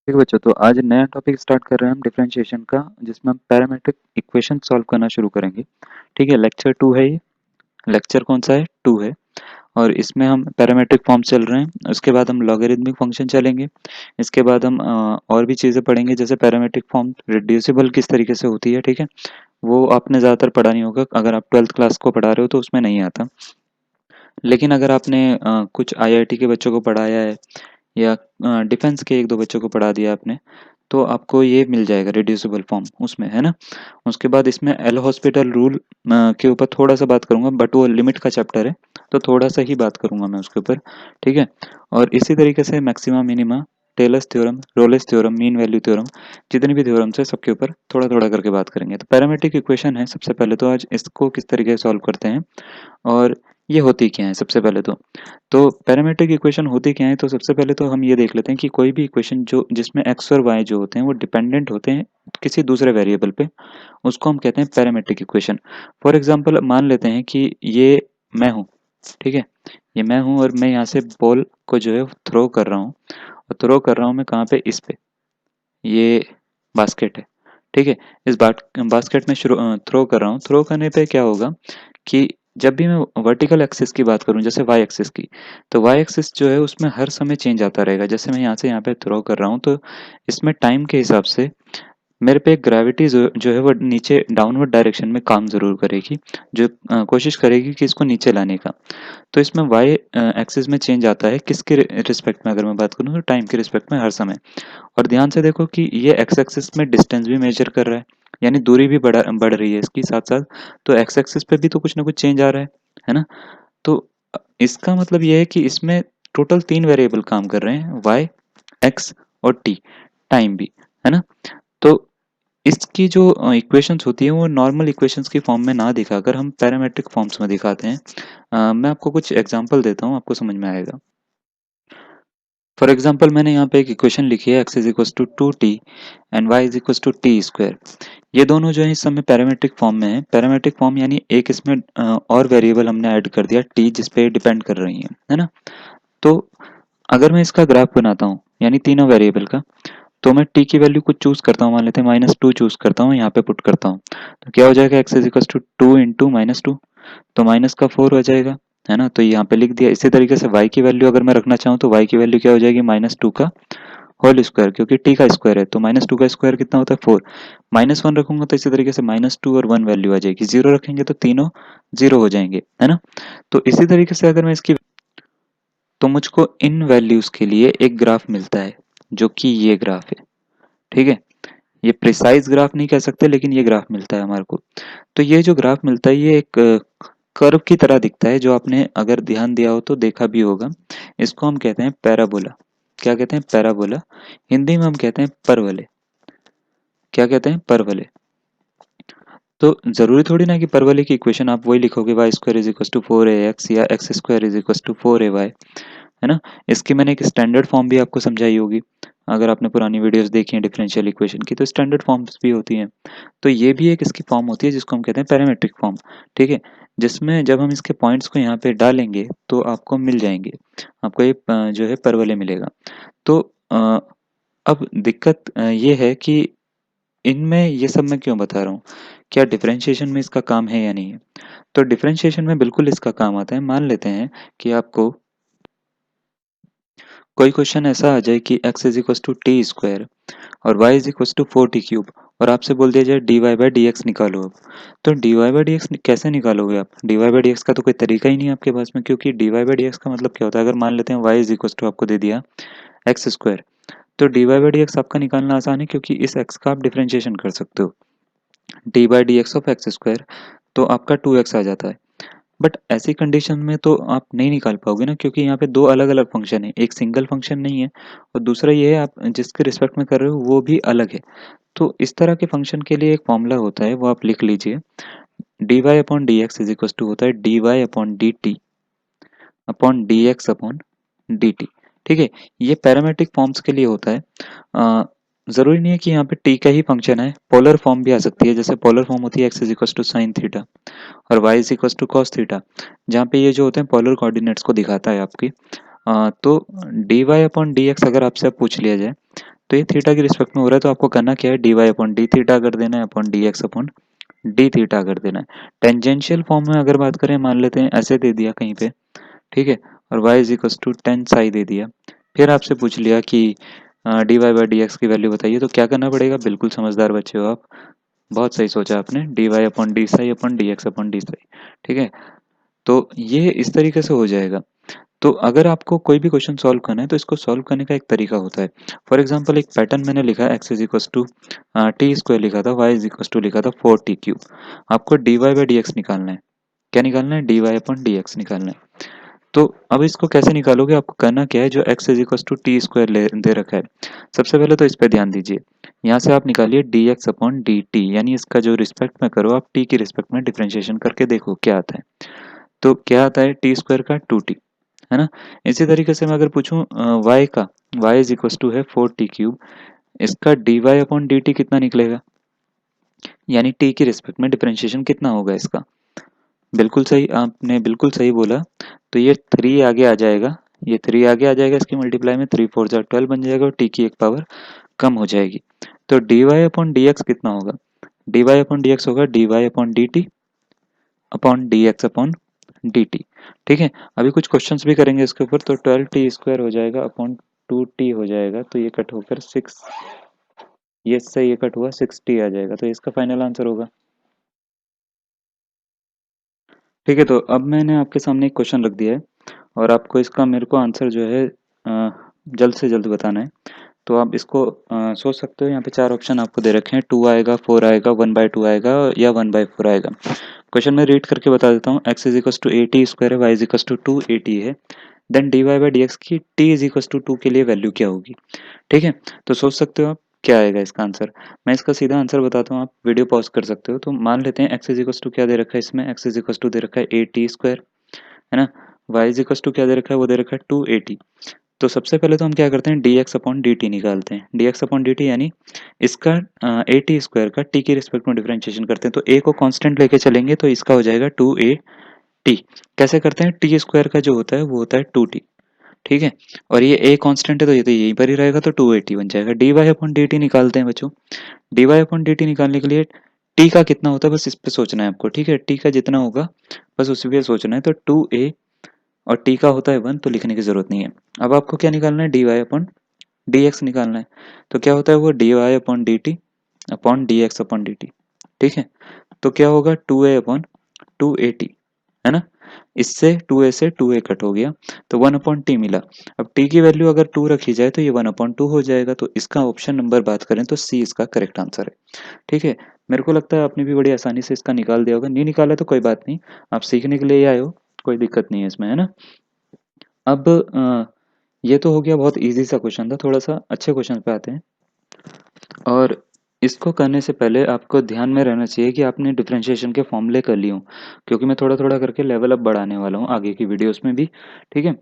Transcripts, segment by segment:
ठीक है बच्चों, तो आज नया टॉपिक स्टार्ट कर रहे हैं हम डिफरेंशिएशन का, जिसमें हम पैरामेट्रिक इक्वेशन सॉल्व करना शुरू करेंगे। ठीक है, लेक्चर 2 है ये। लेक्चर कौन सा है? 2 है। और इसमें हम पैरामेट्रिक फॉर्म चल रहे हैं। उसके बाद हम लॉगरिथमिक फंक्शन चलेंगे। इसके बाद हम और भी चीज़ें पढ़ेंगे, जैसे पैरामेट्रिक फॉर्म रिड्यूसिबल किस तरीके से होती है। ठीक है, वो आपने ज़्यादातर पढ़ा नहीं होगा, अगर आप 12th क्लास को पढ़ा रहे हो तो उसमें नहीं आता। लेकिन अगर आपने कुछ आईआईटी के बच्चों को पढ़ाया है या डिफेंस के 1-2 बच्चों को पढ़ा दिया आपने, तो आपको ये मिल जाएगा रिड्यूसिबल फॉर्म उसमें, है ना? उसके बाद इसमें एल हॉस्पिटल रूल के ऊपर थोड़ा-सा बात करूँगा, बट वो लिमिट का चैप्टर है, तो थोड़ा-सा ही बात करूँगा मैं उसके ऊपर, ठीक है? और इसी तरीके से maxima, minima, Taylor's theorem, Rolle's theorem, mean value theorem, जितने भी थ्योरम्स हैं सबके ऊपर थोड़ा-थोड़ा करके बात करेंगे। तो पैरामेट्रिक इक्वेशन है, सबसे पहले तो आज इसको किस तरीके से सॉल्व करते हैं और ये होती क्या है सबसे पहले तो। तो पैरामेट्रिक इक्वेशन होती क्या है, तो सबसे पहले तो हम ये देख लेते हैं कि कोई भी इक्वेशन जो जिसमें एक्स और वाई जो होते हैं वो डिपेंडेंट होते हैं किसी दूसरे वेरिएबल पे, उसको हम कहते हैं पैरामेट्रिक इक्वेशन। फॉर एग्जांपल मान लेते हैं कि ये मैं हूँ, ठीक है? ये मैं हूँ और मैं यहाँ से बॉल को जो है थ्रो कर रहा हूँ, और थ्रो कर रहा हूँ मैं कहाँ पे? इस पे। ये बास्केट है, ठीक है? इस बास्केट में थ्रो कर रहा हूँ। थ्रो करने पे क्या होगा कि जब भी मैं वर्टिकल एक्सिस की बात करूँ, जैसे वाई एक्सिस की, तो वाई एक्सिस जो है उसमें हर समय चेंज आता रहेगा। जैसे मैं यहाँ से यहाँ पे थ्रो कर रहा हूँ, तो इसमें टाइम के हिसाब से मेरे पे ग्रेविटी जो है वो नीचे डाउनवर्ड डायरेक्शन में काम ज़रूर करेगी, जो कोशिश करेगी कि इसको नीचे लाने का। तो इसमें वाई एक्सिस में चेंज आता है किसके रिस्पेक्ट में, अगर मैं बात करूँ तो टाइम के रिस्पेक्ट में हर समय। और ध्यान से देखो कि ये एक्स एक्सिस में डिस्टेंस भी मेजर कर रहा है, यानी दूरी भी बढ़ रही है इसकी साथ साथ। तो एक्स एक्सिस पे भी तो कुछ ना कुछ चेंज आ रहा है ना? तो इसका मतलब ये है कि इसमें टोटल 3 वेरिएबल काम कर रहे हैं, वाई, एक्स और टी, टाइम भी, है ना? तो इसकी जो इक्वेशंस होती है वो नॉर्मल इक्वेशंस की फॉर्म में ना दिखाकर हम पैरामेट्रिक फॉर्म्स में दिखाते हैं। मैं आपको कुछ एग्जांपल देता हूँ, आपको समझ में आएगा। फॉर एग्जांपल मैंने यहाँ पे एक इक्वेशन लिखी है, x is equal to 2t and y is equal to T square. ये दोनों जो है इस समय पैरामेट्रिक फॉर्म में है। पैरामेट्रिक फॉर्म यानी एक इसमें और वेरिएबल हमने ऐड कर दिया t, जिस पे डिपेंड कर रही है ना? तो अगर मैं इसका ग्राफ बनाता हूँ, यानी तीनों वेरिएबल का, तो मैं t की वैल्यू कुछ चूज करता हूँ, मान लेते हैं -2 चूज करता हूँ, यहाँ पे पुट करता हूँ, तो क्या हो जाएगा? x is equal to 2 into -2, तो माइनस का 4 हो जाएगा, है ना? तो यहाँ पे लिख दिया। इसी तरीके से y की वैल्यू अगर मैं रखना चाहूँ, तो y की वैल्यू क्या हो जाएगी? -2 का होल स्क्वायर, क्योंकि t का स्क्वायर है, तो -2 का स्क्वायर कितना होता है? 4। -1 रखूंगा तो इसी तरीके से -2 और 1 वैल्यू आ जाएगी। 0 रखेंगे तो तीनों 0 हो जाएंगे, है ना? तो इसी तरीके से अगर मैं इसकी, तो मुझको इन वैल्यूज के लिए एक ग्राफ मिलता है, जो कि ये ग्राफ है, ठीक है? ये प्रिसाइज ग्राफ नहीं कह सकते, लेकिन ये ग्राफ मिलता है हमारे को। तो ये जो ग्राफ मिलता है, ये एक कर्व की तरह दिखता है, जो आपने अगर ध्यान दिया हो तो देखा भी होगा। इसको हम कहते हैं पैराबोला। क्या कहते हैं? पैराबोला। हिंदी में हम कहते हैं परवलय। क्या कहते हैं? परवलय। तो जरूरी थोड़ी ना कि परवलय की इक्वेशन आप वही लिखोगे, Y square is equal to 4ax या X square is equal to 4ay, है ना? इसकी मैंने एक स्टैंडर्ड फॉर्म भी आपको समझाई होगी। अगर आपने पुरानी वीडियोस देखी हैं डिफरेंशियल इक्वेशन की, तो स्टैंडर्ड फॉर्म्स भी होती हैं। तो ये भी एक इसकी फॉर्म होती है, जिसको हम कहते हैं पैरामेट्रिक फॉर्म, ठीक है? जिसमें जब हम इसके पॉइंट्स को यहाँ पे डालेंगे तो आपको मिल जाएंगे, आपको ये जो है परवलय मिलेगा। तो अब दिक्कत ये है कि इनमें ये सब मैं क्यों बता रहा हूँ? क्या डिफरेंशिएशन में इसका काम है या नहीं है? तो डिफरेंशिएशन में बिल्कुल इसका काम आता है। मान लेते हैं कि आपको कोई क्वेश्चन ऐसा आ जाए कि x is equal to T square और y is equal to 4t cube, और आपसे बोल दिया जाए dy बाई डी एक्स निकालो अब। तो dy बाई डी एक्स कैसे निकालोगे आप? dy बाई डी एक्स का तो कोई तरीका ही नहीं है आपके पास में, क्योंकि dy बाई डी एक्स का मतलब क्या होता है? अगर मान लेते हैं y इज इक्वल टू आपको दे दिया एक्स स्क्वायर, तो dy बाई डी एक्स आपका निकालना आसान है, क्योंकि इस x का आप डिफरेंशिएशन कर सकते हो। D by D x of x square, तो आपका 2x आ जाता है। बट ऐसी कंडीशन में तो आप नहीं निकाल पाओगे ना, क्योंकि यहाँ पे दो अलग अलग फंक्शन है, एक सिंगल फंक्शन नहीं है, और दूसरा ये है आप जिसके रिस्पेक्ट में कर रहे हो वो भी अलग है। तो इस तरह के फंक्शन के लिए एक फॉर्मूला होता है, वो आप लिख लीजिए। D Y upon D X is equal to होता है D Y upon D T upon D x upon D T, ठीक है? ये पैरामेट्रिक फॉर्म्स के लिए होता है। जरूरी नहीं है कि यहाँ पे टी का ही फंक्शन है, पोलर फॉर्म भी आ सकती है। जैसे पोलर फॉर्म होती है X is equal to sine theta और y is equal to cos theta, जहाँ पे ये जो होते हैं पोलर कोऑर्डिनेट्स को दिखाता है आपकी। तो D Y upon D X अगर आपसे पूछ लिया जाए, तो ये थीटा के रिस्पेक्ट में हो रहा है, तो आपको करना क्या है, D Y upon D theta कर देना है upon D x upon D theta कर देना है। टेंजेंशियल फॉर्म में अगर बात करें, मान लेते हैं ऐसे दे दिया कहीं पे, ठीक है, और y is equal to ten साई दे दिया, फिर आपसे पूछ लिया कि d Y by D x की वैल्यू बताइए, तो क्या करना पड़ेगा, बिल्कुल समझदार बच्चे हो आप, बहुत सही सोचा आपने, D Y upon D psi upon D x upon D psi, ठीक है। तो ये इस तरीके से हो जाएगा। तो अगर आपको कोई भी क्वेश्चन सॉल्व करना है तो इसको सॉल्व करने का एक तरीका होता है। फॉर एग्जांपल एक पैटर्न मैंने लिखा है, X is equal to T square लिखा था, वाई इज इक्वल टू लिखा था 4t क्यूब। आपको D Y by D X निकालना है। क्या निकालना है, D Y upon D X निकालना है। तो अब इसको कैसे निकालोगे, आपको करना क्या है, जो x is equal to T square दे रखा है, सबसे पहले तो इस पे ध्यान दीजिए। यहाँ से आप निकालिए D x upon D T, यानी इसका जो रिस्पेक्ट में करो, आप t की रिस्पेक्ट में डिफरेंशिएशन करके देखो क्या आता है। तो क्या आता है, टी स्क्वायर का 2t, है ना। इसी तरीके से मैं अगर पूछूं y का, y इज इक्वल टू है 4t क्यूब, इसका D Y upon D T कितना निकलेगा, यानी t की रिस्पेक्ट में डिफरेंशिएशन कितना होगा इसका। बिल्कुल सही, आपने बिल्कुल सही बोला। तो ये 3 आगे आ जाएगा, ये 3 आगे आ जाएगा, इसकी मल्टीप्लाई में 3 4 जा 12 बन जाएगा और टी की एक पावर कम हो जाएगी। तो D Y upon D x कितना होगा, d Y upon D x होगा d Y upon D T upon D x upon D T, ठीक है। अभी कुछ क्वेश्चंस भी करेंगे इसके ऊपर। तो 12t स्क्वायर हो जाएगा अपॉन 2t हो जाएगा, तो ये कट होकर 6, ये से ये कट हुआ 6t आ जाएगा, तो इसका फाइनल आंसर होगा। ठीक है, तो अब मैंने आपके सामने एक क्वेश्चन रख दिया है और आपको इसका मेरे को आंसर जो है जल्द से जल्द बताना है। तो आप इसको सोच सकते हो, यहाँ पे 4 ऑप्शन आपको दे रखे हैं, 2 आएगा, 4 आएगा, 1/2 आएगा या 1/4 आएगा। क्वेश्चन में रीड करके बता देता हूँ। x is equal to 80 square है, y इज इक्वल टू 280 है, then D Y by D x की t इज इक्वल टू 2 के लिए वैल्यू क्या होगी, ठीक है। तो सोच सकते हो आप क्या आएगा इसका आंसर। मैं इसका सीधा आंसर बताता हूँ, आप वीडियो पॉज कर सकते हो। तो मान लेते हैं x इज इक्वल टू क्या दे रखा है इसमें, x इज इक्वल टू दे रखा है 80 स्क्वायर, है ना। y इज इक्वल टू क्या दे रखा है, वो दे रखा है 280। तो सबसे पहले तो हम क्या करते हैं, D x upon D T निकालते हैं। D x upon D T यानी इसका 80 स्क्वायर का टी की रिस्पेक्ट में डिफरेंशिएशन करते हैं। तो ए को कांस्टेंट लेके चलेंगे तो इसका हो जाएगा 2a t। कैसे करते हैं, टी स्क्वायर का जो होता है वो होता है 2t, ठीक है। और ये a कांस्टेंट है तो ये तो यहीं पर ही रहेगा, तो 280 बन जाएगा। D Y upon D T निकालते हैं बच्चों। D Y upon D T निकालने के लिए t का कितना होता है बस इस पे सोचना है आपको, ठीक है। t का जितना होगा बस उसी पे सोचना है। तो 2a और t का होता है 1, तो लिखने की जरूरत नहीं है। अब आपको क्या निकालना है, D Y upon D X निकालना है। तो क्या होता है वो, D Y upon D T upon D x upon D T, ठीक है। तो क्या होगा, 2a अपॉन 280, है ना। इससे 2a से 2a कट हो गया, तो 1 अपॉन टी मिला। अब t की वैल्यू अगर 2 रखी जाए तो ये 1 अपॉन 2 हो जाएगा। तो इसका ऑप्शन नंबर बात करें तो सी इसका करेक्ट आंसर है, ठीक है। मेरे को लगता है आपने भी बड़ी आसानी से इसका निकाल दिया होगा, नहीं निकाला तो कोई बात नहीं, आप सीखने के लिए ही आए हो, कोई दिक्कत नहीं है इसमें, है ना। अब ये तो हो गया, बहुत इजी सा क्वेश्चन था। थोड़ा सा अच्छे क्वेश्चन पे आते हैं। और इसको करने से पहले आपको ध्यान में रहना चाहिए कि आपने डिफरेंशिएशन के फॉर्मूले कर लिए हों, क्योंकि मैं थोड़ा थोड़ा करके लेवल अप बढ़ाने वाला हूँ आगे की वीडियोस में भी, ठीक है।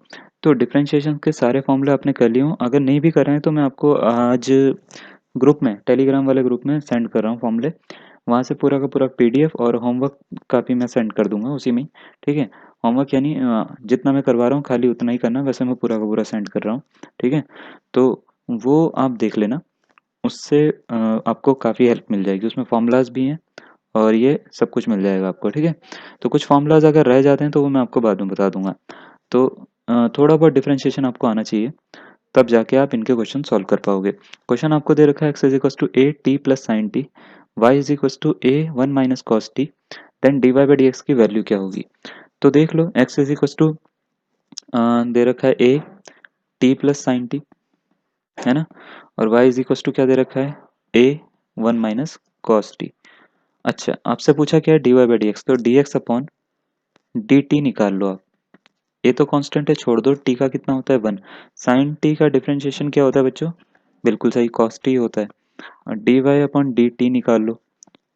तो डिफरेंशिएशन के सारे फॉर्मूले आपने कर लिए हों, अगर नहीं भी कर रहे हैं तो मैं आपको आज ग्रुप में, टेलीग्राम वाले ग्रुप में सेंड कर रहा हूँ फॉर्मूले। वहाँ से पूरा का पूरा पीडीएफ और होमवर्क कापी मैं सेंड कर दूंगा उसी में ही, ठीक है। होमवर्क यानी जितना मैं करवा रहा हूँ खाली उतना ही करना, वैसे मैं पूरा का पूरा सेंड कर रहा हूँ, ठीक है। तो वो आप देख लेना, उससे आपको काफ़ी हेल्प मिल जाएगी। उसमें फ़ॉर्मूलाज़ भी हैं और ये सब कुछ मिल जाएगा आपको, ठीक है। तो कुछ फ़ॉर्मूलाज़ अगर रह जाते हैं तो वो मैं आपको बाद में बता दूँगा। तो थोड़ा बहुत डिफरेंशिएशन आपको आना चाहिए, तब जाके आप इनके क्वेश्चन सॉल्व कर पाओगे। क्वेश्चन आपको दे रखा है, X is equal to A T plus sine T, Y is equal to A 1 minus cos T, then D Y by D x की वैल्यू क्या होगी। तो देख लो, एक्स इज इक्वल टू दे रखा है A T plus sine T, है ना। और y इज इक्वल टू क्या दे रखा है, a 1 माइनस कॉस टी। अच्छा, आपसे पूछा क्या है, D Y by D x, तो d x upon D T निकाल लो आप। ए तो कांस्टेंट है, छोड़ दो, टी का कितना होता है 1। साइन टी का डिफरेंशिएशन क्या होता है बच्चों, बिल्कुल सही, कॉस टी होता है। और D Y upon D T निकाल लो,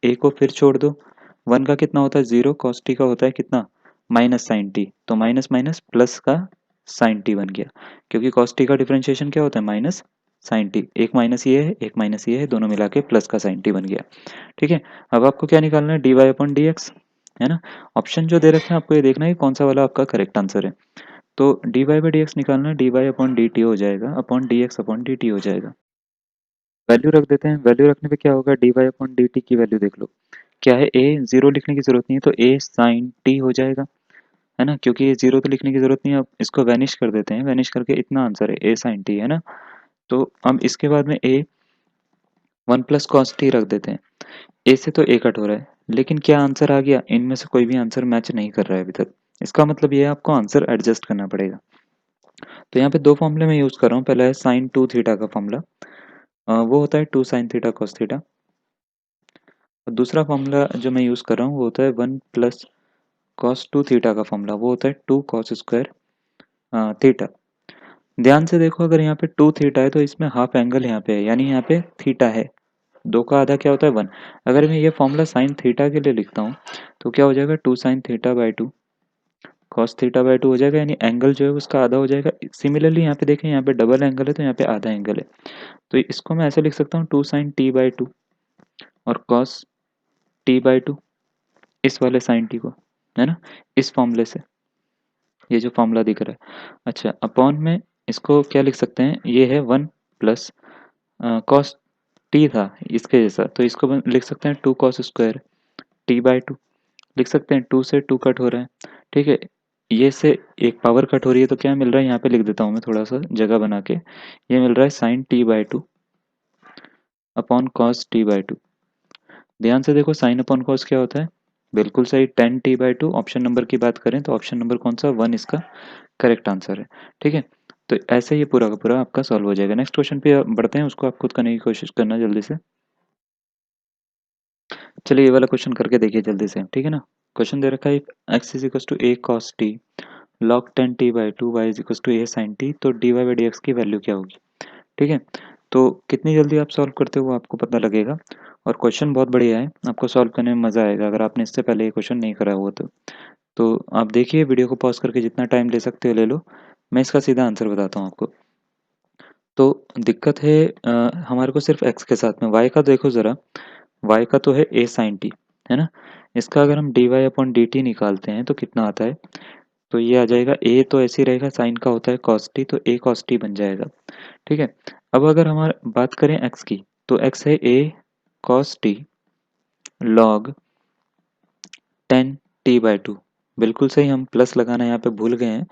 ए को फिर छोड़ दो, 1 का कितना होता है 0, कॉस टी का होता है कितना, माइनस साइन टी, तो माइनस माइनस प्लस का साइन टी बन गया, क्योंकि कॉस टी का डिफरेंशिएशन क्या होता है, माइनस साइन टी। एक माइनस ये है, एक माइनस ये है, दोनों मिला के प्लस का साइन टी बन गया, ठीक है। अब आपको क्या निकालना है, D Y upon D X, है ना। ऑप्शन जो दे रखे हैं आपको ये देखना है कौन सा वाला आपका करेक्ट आंसर है। तो D Y by D X निकालना है, D Y upon D T हो जाएगा upon D x upon D T हो जाएगा। वैल्यू रख देते हैं। वैल्यू रखने पे क्या होगा, dy अपॉन dt की वैल्यू देख लो क्या है, a 0 लिखने की जरूरत नहीं है तो a sin t हो जाएगा, है ना, क्योंकि ये 0 तो लिखने की जरूरत नहीं है। अब इसको वैनिश कर देते हैं, वैनिश करके इतना आंसर है a sin t, है ना। तो अब इसके बाद में a 1 प्लस कॉस t रख देते हैं। ए से तो ए कट हो रहा है, लेकिन क्या आंसर आ गया, इनमें से कोई भी आंसर मैच नहीं कर रहा है अभी तक। इसका मतलब ये है आपको आंसर एडजस्ट करना पड़ेगा। तो यहाँ पे दो फॉर्मूले मैं यूज कर रहा हूँ। पहला है साइन 2 थीटा का फॉर्मूला, वो होता है 2 साइन थीटा कॉस थीटा। और दूसरा फॉर्मूला जो मैं यूज कर रहा हूँ वो होता है 1 प्लस कॉस 2 थीटा का फॉर्मूला, वो होता है 2 कॉस स्क्वायर थीटा। ध्यान से देखो, अगर यहाँ पे 2 थीटा है तो इसमें हाफ एंगल यहाँ पे है, यानी यहाँ पे थीटा है। दो का आधा क्या होता है 1। अगर मैं ये फॉर्मूला साइन थीटा के लिए लिखता हूँ तो क्या हो जाएगा, 2 sine theta by 2 cos theta by 2 हो जाएगा, यानी एंगल जो है उसका आधा हो जाएगा। सिमिलरली यहाँ पे देखें, यहाँ पे डबल एंगल है तो यहाँ पे आधा एंगल है। तो इसको मैं ऐसे लिख सकता हूँ 2 साइन टी बाई 2 और कॉस टी बाई 2, इस वाले साइन टी को, है ना, इस फॉर्मूले से, ये जो फॉर्मूला दिख रहा है। अच्छा, अपॉन में इसको क्या लिख सकते हैं, ये है 1 प्लस कॉस टी था इसके जैसा, तो इसको लिख सकते हैं 2 कॉस स्क्वायर टी बाई 2, लिख सकते हैं। 2 से 2 कट हो रहा है, ठीक है। ये से एक पावर कट हो रही है तो क्या मिल रहा है, यहाँ पे लिख देता हूँ मैं थोड़ा सा जगह बना के, ये मिल रहा है sine T by 2 upon cos T by 2। ध्यान से देखो, साइन अपॉन कॉस क्या होता है, बिल्कुल सही, ten T by 2। Option number की बात करें तो ऑप्शन नंबर कौन सा, 1 इसका करेक्ट आंसर है, ठीक है। तो ऐसे ये पूरा का पूरा आपका सॉल्व हो जाएगा। नेक्स्ट क्वेश्चन पे बढ़ते हैं, उसको आप खुद करने की कोशिश करना जल्दी से। चलिए ये वाला क्वेश्चन करके देखिए जल्दी से, ठीक है ना। क्वेश्चन दे रखा है, X is equal to A cos T log 10 t by 2 y is equal to A sine T, तो dy बाई डी एक्स की वैल्यू क्या होगी, ठीक है। तो कितनी जल्दी आप सॉल्व करते हो वो आपको पता लगेगा, और क्वेश्चन बहुत बढ़िया है, आपको सॉल्व करने में मज़ा आएगा अगर आपने इससे पहले ये क्वेश्चन नहीं करा हुआ तो आप देखिए, वीडियो को पॉज करके जितना टाइम ले सकते हो ले लो, मैं इसका सीधा आंसर बताता हूँ आपको। तो दिक्कत है हमारे को सिर्फ x के साथ में, y का देखो ज़रा, y का तो है a साइन टी, है ना। इसका अगर हम D Y upon D T निकालते हैं तो कितना आता है, तो ये आ जाएगा, a तो ऐसे ही रहेगा, साइन का होता है cos t, तो a cos t बन जाएगा, ठीक है। अब अगर हमारे बात करें x की, तो x है a cos t log 10 t by 2, बिल्कुल सही, हम प्लस लगाना यहाँ पे भूल गए हैं,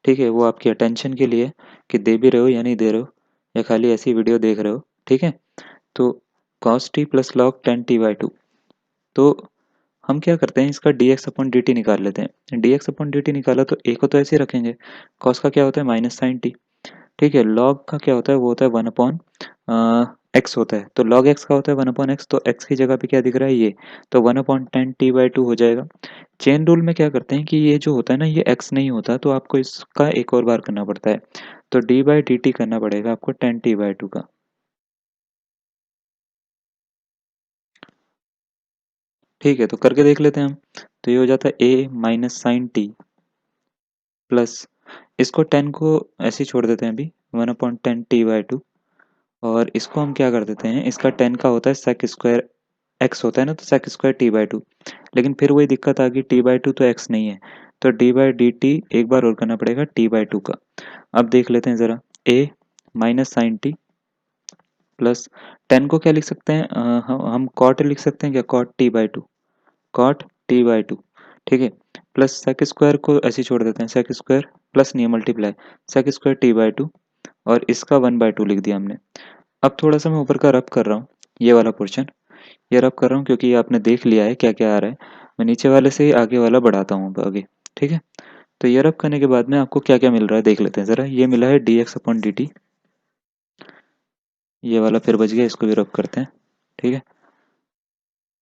ठीक है। वो आपकी अटेंशन के लिए, कि दे भी रहे हो या नहीं दे रहे हो, या खाली ऐसी वीडियो देख रहे हो, ठीक है। तो cos t plus log 10 t by 2, तो हम क्या करते हैं, इसका dx अपॉन dt निकाल लेते हैं। dx अपॉन dt निकाला तो a को तो ऐसे ही रखेंगे, cos का क्या होता है माइनस साइन t, ठीक है। log का क्या होता है, वो होता है 1 अपॉन एक्स होता है, तो log x का होता है 1 अपॉन एक्स, तो x की जगह पे क्या दिख रहा है ये, तो 1 अपॉन 10 t बाई 2 हो जाएगा। चेन रूल में क्या करते हैं कि ये जो होता है ना, ये x नहीं होता, तो आपको इसका एक और बार करना पड़ता है, तो d बाई डी टी करना पड़ेगा आपको 10 t बाई 2 का, ठीक है। तो करके देख लेते हैं हम, तो ये हो जाता है a minus sine T plus, इसको 10 को ऐसे ही छोड़ देते हैं अभी, 1 अपॉन 10 t बाई 2, और इसको हम क्या कर देते हैं, इसका 10 का होता है सेक स्क्वायर, एक्स होता है ना, तो सेक स्क्वायर टी बाई 2, लेकिन फिर वही दिक्कत आ गई, टी बाई 2 तो एक्स नहीं है, तो डी बाई डी टी एक बार और करना पड़ेगा टी बाई 2 का। अब देख लेते हैं ज़रा, ए माइनस साइन टी प्लस 10 को क्या लिख सकते हैं, हम कॉट लिख सकते हैं क्या, cot T by 2, cot T by 2, ठीक है। प्लस सेक स्क्वायर को ऐसे ही छोड़ देते हैं, सेक स्क्वायर प्लस नहीं multiply, sec square T by 2, और इसका 1 बाई 2 लिख दिया हमने। अब थोड़ा सा मैं ऊपर का रब कर रहा हूँ, ये वाला पोर्शन, ये रब कर रहा हूँ क्योंकि ये आपने देख लिया है क्या क्या आ रहा है। मैं नीचे वाले से ही आगे वाला बढ़ाता हूँ अब आगे, ठीक है। तो ये रब करने के बाद में आपको क्या क्या मिल रहा है देख लेते हैं ज़रा। ये मिला है D x upon D T, ये वाला फिर बच गया, इसको भी रब करते हैं, ठीक है।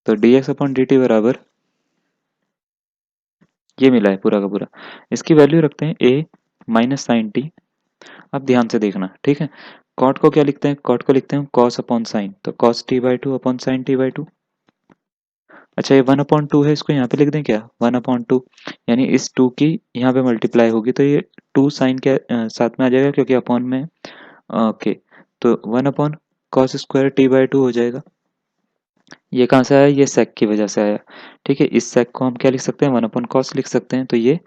तो d x upon D T बराबर ये मिला है पूरा का पूरा, इसकी वैल्यू रखते हैं ए माइनस साइन टी। अब ध्यान से देखना, ठीक है। कॉट को क्या लिखते हैं, कॉट को लिखते हैं कॉस अपॉन साइन, तो cos T by 2 upon sine T by 2। अच्छा, ये 1 अपॉन 2 है, इसको यहाँ पे लिख दें क्या, 1 अपॉन 2, यानी इस 2 की यहाँ पे मल्टीप्लाई होगी, तो ये 2 साइन के साथ में आ जाएगा क्योंकि अपॉन में, ओके। तो 1 upon cos square T by 2 हो जाएगा। ये कहाँ से आया, ये सेक की वजह से आया, ठीक है। इस सेक को हम क्या लिख सकते हैं, 1 अपॉन कॉस लिख सकते हैं, तो ये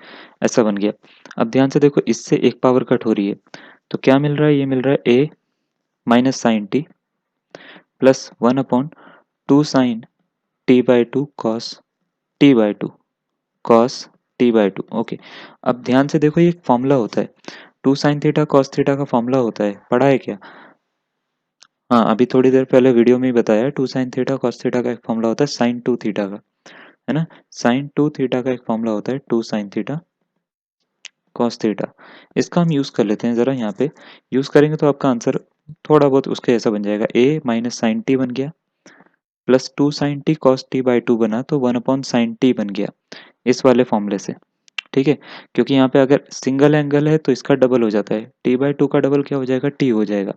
ऐसा बन गया। अब ध्यान से देखो, इससे एक पावर कट हो रही है, तो क्या मिल रहा है, ये मिल रहा है a minus sine T plus 1/2 sin t/2 cos t/2 cos t/2। Okay, अब ध्यान से देखो, ये एक फॉर्मूला होता है। 2 sin थीटा cos थीटा का फॉर्मूला होता है, पढ़ा है क्या? हाँ, अभी थोड़ी देर पहले वीडियो में ही बताया, 2 sin थीटा cos थीटा का एक फॉर्मूला होता है sin 2 थीटा का, है ना? sin 2 थीटा का एक फॉर्मूला होता है 2 sin थीटा cos थीटा। इसका हम यूज़ कर लेते हैं ज़रा, यहाँ पे यूज़ करेंगे तो आपका आंसर थोड़ा बहुत उसके जैसा बन जाएगा। a माइनस साइन टी बन गया, plus 2 sin t cos t/2 बना तो 1/sin t बन गया, इस वाले फॉर्मूले से। ठीक है, क्योंकि यहाँ पे अगर सिंगल एंगल है तो इसका डबल हो जाता है, t/2 का डबल क्या हो जाएगा, t हो जाएगा।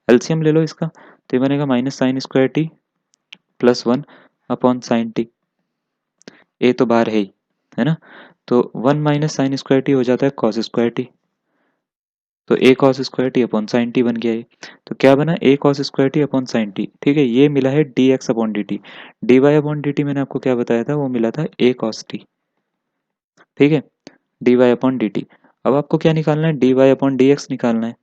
एलसीएम ले लो इसका, तो ये बनेगा minus sine square T plus 1/sin t। ए तो बाहर है ना? तो 1 - sin² टी हो जाता है cos स्क्वायर टी, तो a cos square T upon sine T बन गया ये। तो क्या बना, a cos square T upon sine T. ठीक है, ये मिला है dx upon dt। dy upon dt मैंने आपको क्या बताया था, वो मिला था a cos t। ठीक है, dy अपॉन dt। अब आपको क्या निकालना है, dy अपॉन dx निकालना है।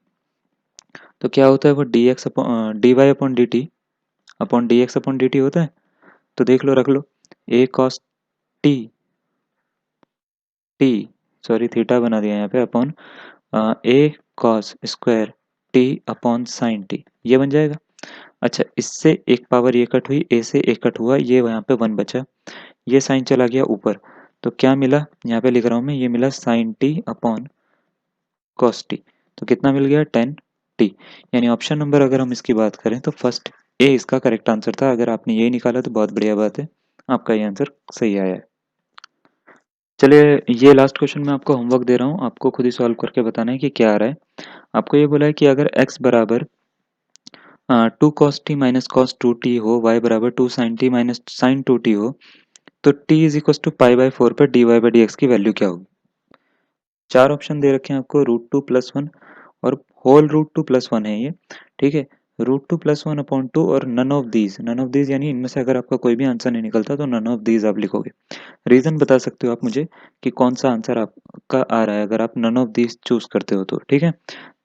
तो क्या होता है वो, dx upon dy upon dt upon dx upon dt होता है। तो देख लो, रख लो, a cos t t sorry theta बना दिया यहाँ पे, upon a cos square t upon sine T, ये बन जाएगा। अच्छा, इससे एक पावर ये कट हुई, a से एक कट हुआ, ये यहाँ पे 1 बचा, ये साइन चला गया ऊपर। तो क्या मिला, यहाँ पे लिख रहा हूँ मैं, ये मिला sine T upon cos T. तो कितना मिल गया, 10t। यानी ऑप्शन नंबर अगर हम इसकी बात करें तो फर्स्ट ए इसका करेक्ट आंसर था। अगर आपने ये निकाला तो बहुत बढ़िया बात है, आपका ये आंसर सही आया है। चलिए, ये लास्ट क्वेश्चन मैं आपको होमवर्क दे रहा हूँ, आपको खुद ही सॉल्व करके बताना है कि क्या आ रहा है। आपको ये बोला है कि अगर x बराबर 2 cos t - cos 2t हो, y बराबर 2 sin t - sin 2t हो, तो t इज इक्वल टू π/4 पर dy/dx की वैल्यू क्या होगी? चार ऑप्शन दे रखे हैं आपको, √2 + 1 और होल √2 + 1 है ये। ठीक है, √2 + 1/2 और नन ऑफ दीज यानी इनमें से अगर आपका कोई भी आंसर नहीं निकलता तो नन ऑफ दीज आप लिखोगे। रीजन बता सकते हो आप मुझे कि कौन सा आंसर आपका आ रहा है अगर आप नन ऑफ दीज चूज करते हो तो। ठीक है,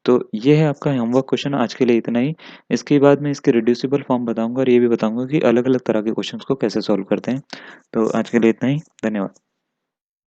तो ये है आपका होमवर्क क्वेश्चन, आज के लिए इतना ही। इसके बाद मैं इसके रिड्यूसिबल फॉर्म बताऊंगा और ये भी बताऊंगा कि अलग अलग तरह के क्वेश्चंस को कैसे सॉल्व करते हैं। तो आज के लिए इतना ही, धन्यवाद।